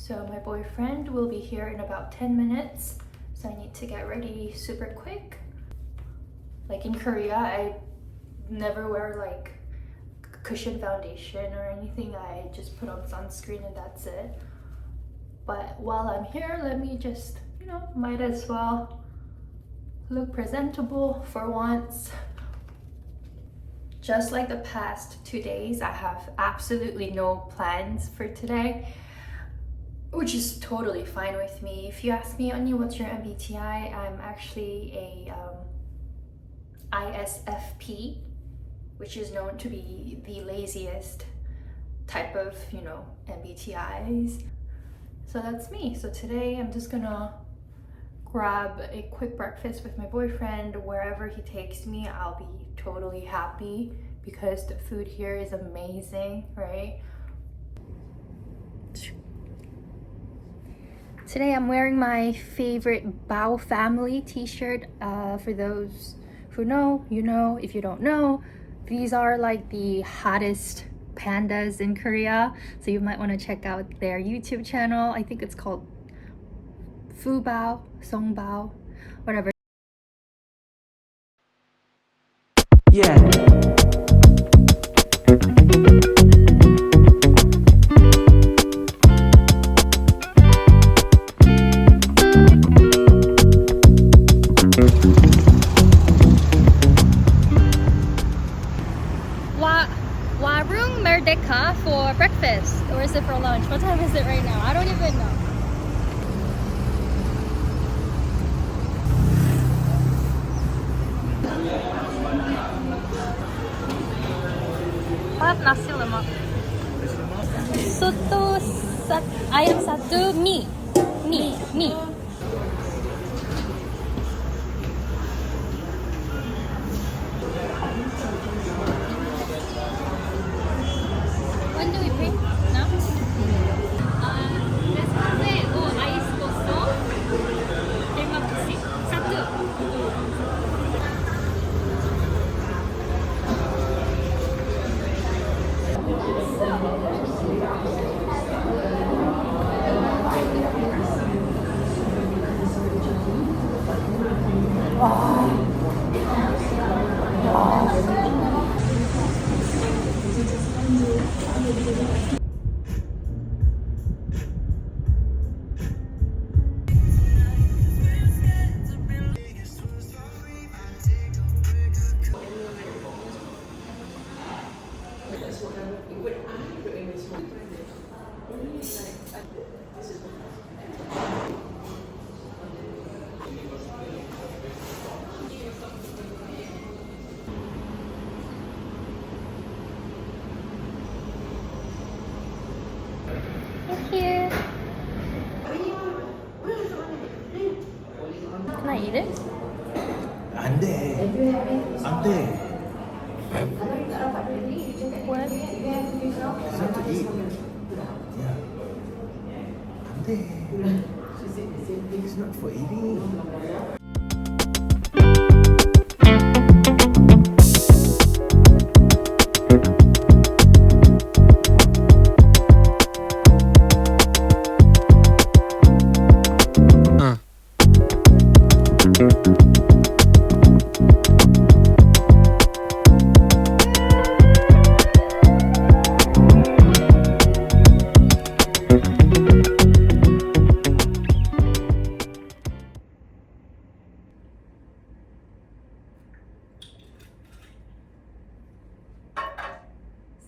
So my boyfriend will be here in about 10 minutes, so I need to get ready super quick. Like in Korea, I never wear like cushion foundation or anything. I just put on sunscreen and that's it. But while I'm here, let me just, might as well look presentable for once. Just like the past 2 days, I have absolutely no plans for today, which is totally fine with me. If you ask me, Unnie, what's your MBTI? I'm actually a ISFP, which is known to be the laziest type of, MBTIs. So that's me. So today I'm just gonna grab a quick breakfast with my boyfriend. Wherever he takes me, I'll be totally happy because the food here is amazing, right? Today I'm wearing my favorite Bao family t-shirt. For those who know, you know. If you don't know, these are like the hottest pandas in Korea. So you might want to check out their YouTube channel. I think it's called Fu Bao, Song Bao, whatever. Yeah. Warung Merdeka for breakfast, or is it for lunch? What time is it right now? I don't even know. What nasi lemak? Soto ayam satu, mie. When do we pay? Now? Nescafe o ais kosong. Terima kasih. Satu. Thank you. Can I eat it? 안 돼. 안 돼. What? It's not to eat. Yeah. 안 돼. It's not for eating.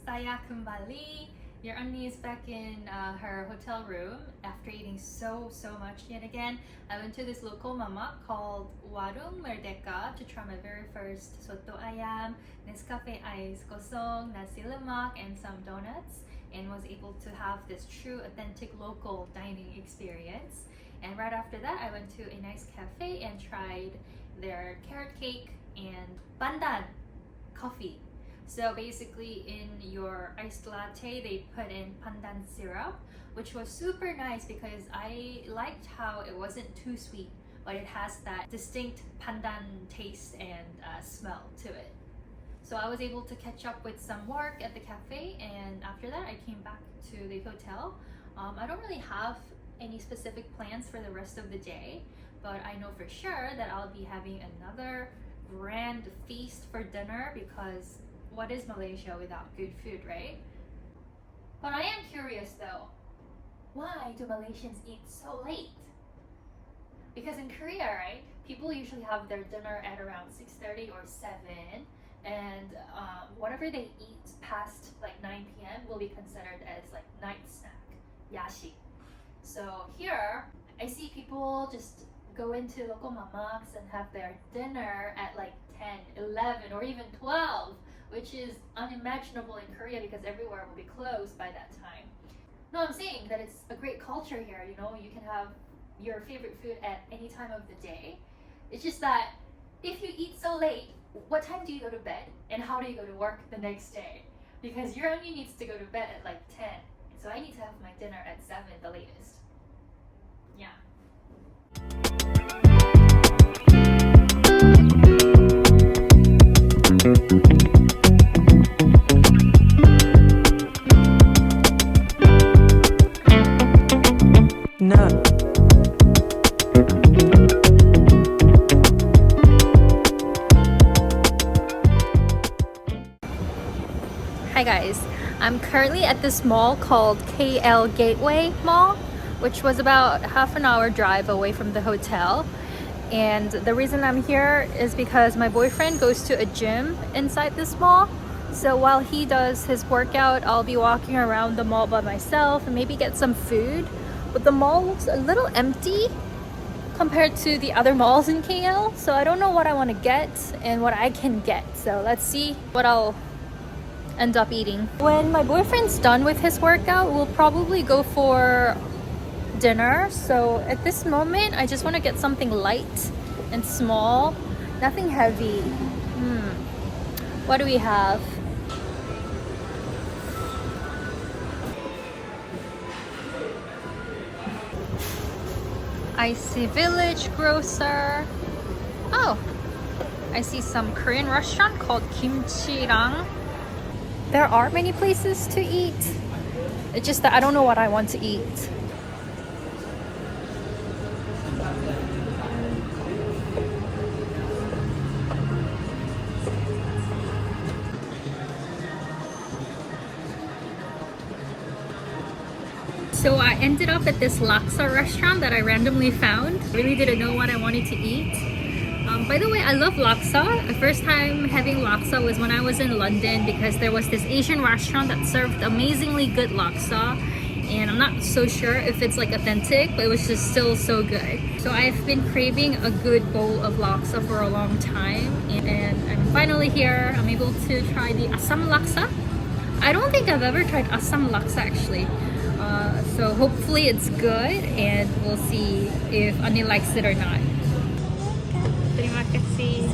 Saya kembali. Your Unnie is back in her hotel room after eating so much yet again. I went to this local mama called Warung Merdeka to try my very first soto ayam, Nescafe ice kosong, nasi lemak, and some donuts, and was able to have this true authentic local dining experience. And right after that, I went to a nice cafe and tried their carrot cake and pandan coffee. So basically in your iced latte, they put in pandan syrup, which was super nice because I liked how it wasn't too sweet, but it has that distinct pandan taste and smell to it. So I was able to catch up with some work at the cafe, and after that I came back to the hotel. I don't really have any specific plans for the rest of the day, but I know for sure that I'll be having another grand feast for dinner, because what is Malaysia without good food, right? But I am curious though, why do Malaysians eat so late? Because in Korea, right, people usually have their dinner at around 6:30 or 7, and whatever they eat past like 9 p.m. will be considered as like night snack, yashi. So here, I see people just go into local mamaks and have their dinner at like 10, 11, or even 12, which is unimaginable in Korea because everywhere will be closed by that time. No, I'm saying that it's a great culture here, you know, you can have your favorite food at any time of the day. It's just that if you eat so late, what time do you go to bed and how do you go to work the next day? Because your Unnie needs to go to bed at like 10, so I need to have my dinner at 7 the latest. Yeah. No. Hi guys, I'm currently at this mall called KL Gateway Mall, which was about half an hour drive away from the hotel. And the reason I'm here is because my boyfriend goes to a gym inside this mall. So while he does his workout, I'll be walking around the mall by myself and maybe get some food. But the mall looks a little empty compared to the other malls in KL. So I don't know what I want to get and what I can get. So let's see what I'll end up eating. When my boyfriend's done with his workout, we'll probably go for dinner. So at this moment, I just want to get something light and small, nothing heavy. What do we have? I see Village Grocer. Oh, I see some Korean restaurant called Kimchi-rang. There are many places to eat. It's just that I don't know what I want to eat. So I ended up at this laksa restaurant that I randomly found. Really didn't know what I wanted to eat. By the way, I love laksa. The first time having laksa was when I was in London, because there was this Asian restaurant that served amazingly good laksa. And I'm not so sure if it's like authentic, but it was just still so good. So I've been craving a good bowl of laksa for a long time. And I'm finally here. I'm able to try the Assam laksa. I don't think I've ever tried Assam laksa actually. So hopefully it's good, and we'll see if Unnie likes it or not. Terima kasih.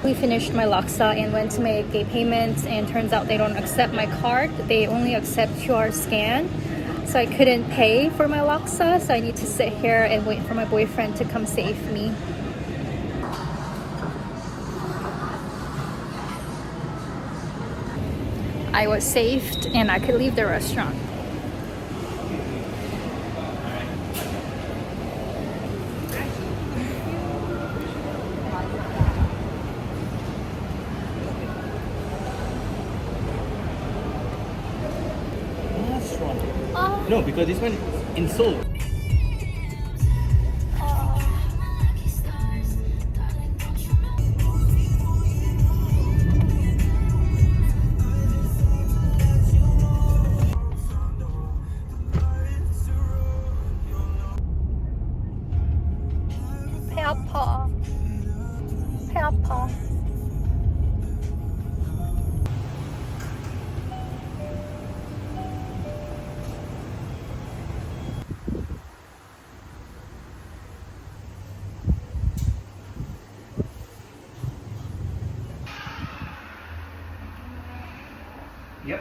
We finished my laksa and went to make a payment, and turns out they don't accept my card. They only accept QR scan. So I couldn't pay for my laksa, so I need to sit here and wait for my boyfriend to come save me. I was saved and I could leave the restaurant. No, because this one in Seoul. 배 아파. 배 아파. Yep.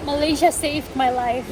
Malaysia saved my life.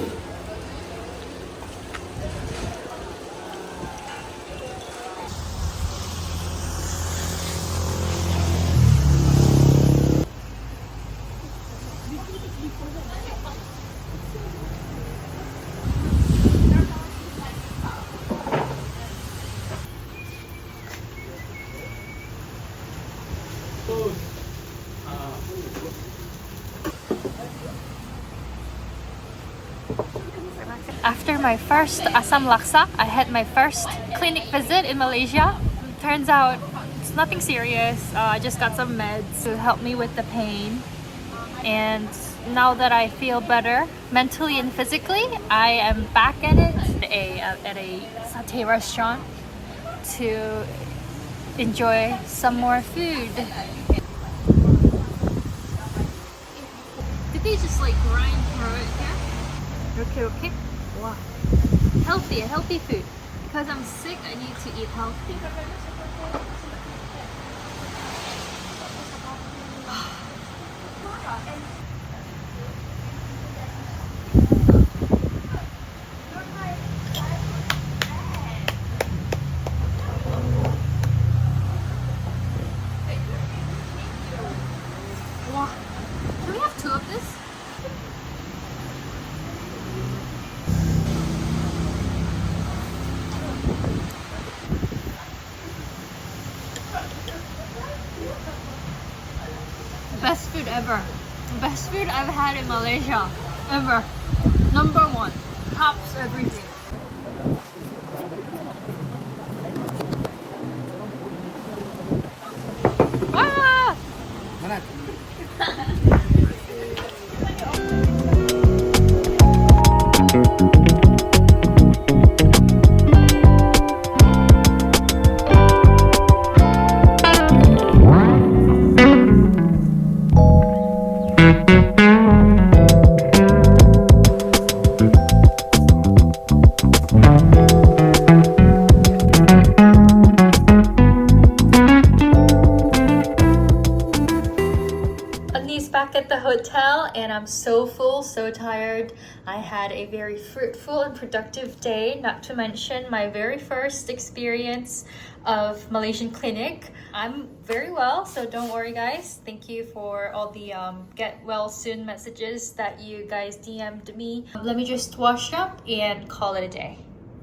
After my first asam laksa, I had my first clinic visit in Malaysia. Turns out it's nothing serious. I just got some meds to help me with the pain. And now that I feel better mentally and physically, I am back at it at a satay restaurant to enjoy some more food. Did they just like grind through it here? Okay. Wow. Healthy food. Because I'm sick, I need to eat healthy. Wow. Can we have two of this? Best food ever. Best food I've had in Malaysia ever. Number one. Tops everything. Ah! Unnie's back at the hotel and I'm so full, so tired. I had a very fruitful and productive day, not to mention my very first experience of Malaysian clinic. I'm very well, so don't worry guys. Thank you for all the get well soon messages that you guys DM'd me. Let me just wash up and call it a day.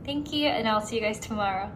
Thank you and I'll see you guys tomorrow.